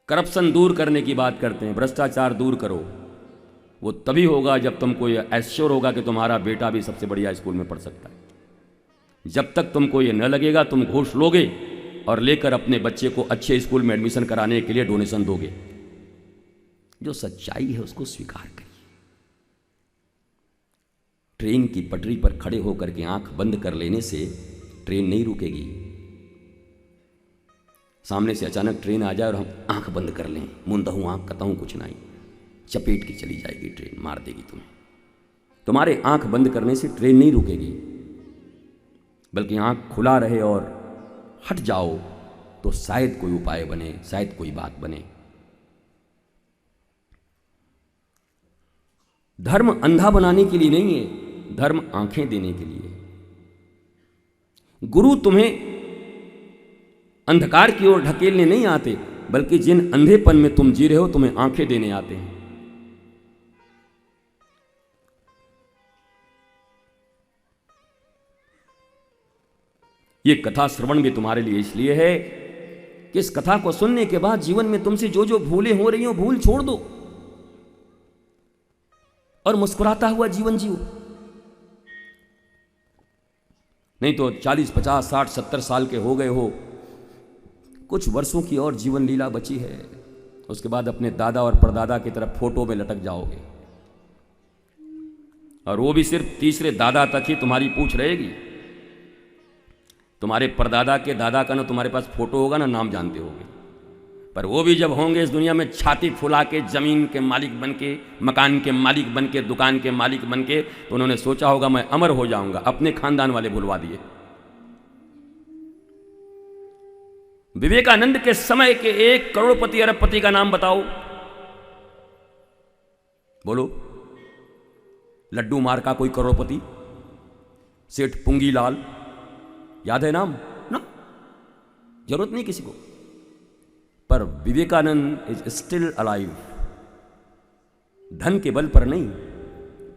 Corruption दूर करने की बात करते हैं, भ्रष्टाचार दूर करो। वो तभी होगा जब तुमको ये एश्योर होगा कि तुम्हारा बेटा भी सबसे बढ़िया स्कूल में पढ़ सकता है। जब तक तुमको ये न लगेगा, तुम घूस लोगे और लेकर अपने बच्चे को अच्छे स्कूल में एडमिशन कराने के लिए डोनेशन दोगे। जो सच्चाई है उसको स्वीकार करिए। ट्रेन की पटरी पर खड़े होकर के आंख बंद कर लेने से ट्रेन नहीं रुकेगी। सामने से अचानक ट्रेन आ जाए और हम आंख बंद कर लें, मुंदा हूं आंख करता हूं कुछ नहीं, चपेट की चली जाएगी ट्रेन, मार देगी तुम्हें। तुम्हारे आंख बंद करने से ट्रेन नहीं रुकेगी, बल्कि आंख खुला रहे और हट जाओ तो शायद कोई उपाय बने, शायद कोई बात बने। धर्म अंधा बनाने के लिए नहीं है, धर्म आंखें देने के लिए। गुरु तुम्हें अंधकार की ओर ढकेलने नहीं आते, बल्कि जिन अंधेपन में तुम जी रहे हो तुम्हें आंखें देने आते हैं। ये कथा श्रवण भी तुम्हारे लिए इसलिए है कि इस कथा को सुनने के बाद जीवन में तुमसे जो जो भूलें हो रही हो भूल छोड़ दो और मुस्कुराता हुआ जीवन जियो। नहीं तो 40, 50, 60, 70 साल के हो गए हो, कुछ वर्षों की और जीवन लीला बची है, उसके बाद अपने दादा और परदादा की तरफ फोटो में लटक जाओगे, और वो भी सिर्फ तीसरे दादा तक ही तुम्हारी पूछ रहेगी। तुम्हारे परदादा के दादा का ना तुम्हारे पास फोटो होगा ना नाम जानते होगे, पर वो भी जब होंगे इस दुनिया में छाती फुला के जमीन के मालिक बन के, मकान के मालिक बन के, दुकान के मालिक बन के, तो उन्होंने सोचा होगा मैं अमर हो जाऊंगा। अपने खानदान वाले भुलवा दिए। विवेकानंद के समय के एक करोड़पति अरबपति का नाम बताओ, बोलो। लड्डू मार का कोई करोड़पति, सेठ पुंगीलाल, याद है नाम ना? जरूरत नहीं किसी को। पर विवेकानंद इज स्टिल अलाइव। धन के बल पर नहीं,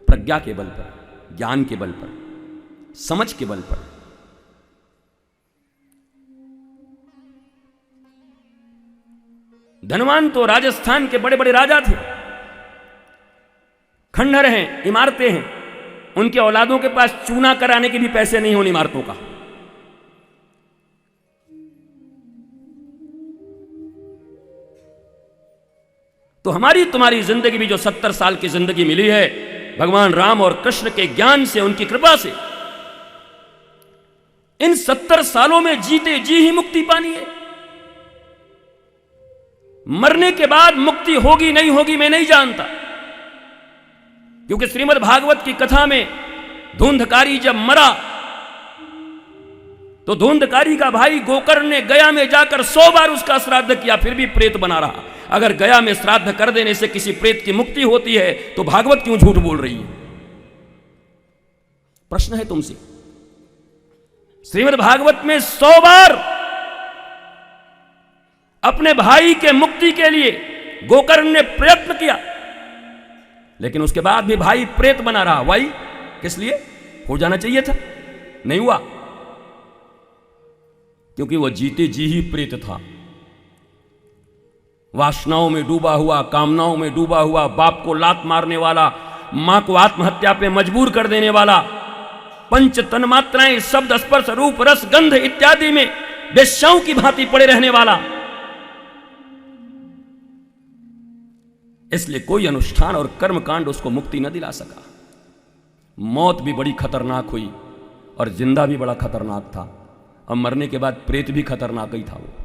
प्रज्ञा के बल पर, ज्ञान के बल पर, समझ के बल पर। धनवान तो राजस्थान के बड़े बड़े राजा थे, खंडहर हैं, इमारतें हैं, उनके औलादों के पास चूना कराने के भी पैसे नहीं हो उन इमारतों का। तो हमारी तुम्हारी जिंदगी भी जो 70 साल की जिंदगी मिली है, भगवान राम और कृष्ण के ज्ञान से, उनकी कृपा से, इन 70 सालों में जीते जी ही मुक्ति पानी है। मरने के बाद मुक्ति होगी नहीं होगी मैं नहीं जानता, क्योंकि श्रीमद् भागवत की कथा में धुंधकारी जब मरा तो धुंधकारी का भाई गोकर्ण ने गया में जाकर 100 बार उसका श्राद्ध किया, फिर भी प्रेत बना रहा। अगर गया में श्राद्ध कर देने से किसी प्रेत की मुक्ति होती है तो भागवत क्यों झूठ बोल रही है? प्रश्न है तुमसे। श्रीमद् भागवत में 100 बार अपने भाई के मुक्ति के लिए गोकर्ण ने प्रयत्न किया, लेकिन उसके बाद भी भाई प्रेत बना रहा। वाई? किस लिए? हो जाना चाहिए था, नहीं हुआ, क्योंकि वह जीते जी ही प्रेत था। वासनाओं में डूबा हुआ, कामनाओं में डूबा हुआ, बाप को लात मारने वाला, मां को आत्महत्या पे मजबूर कर देने वाला, पंच तन्मात्राएं शब्द स्पर्श रूप रस गंध इत्यादि में वेश्याओं की भांति पड़े रहने वाला। इसलिए कोई अनुष्ठान और कर्मकांड उसको मुक्ति न दिला सका। मौत भी बड़ी खतरनाक हुई और जिंदा भी बड़ा खतरनाक था, और मरने के बाद प्रेत भी खतरनाक ही था वो।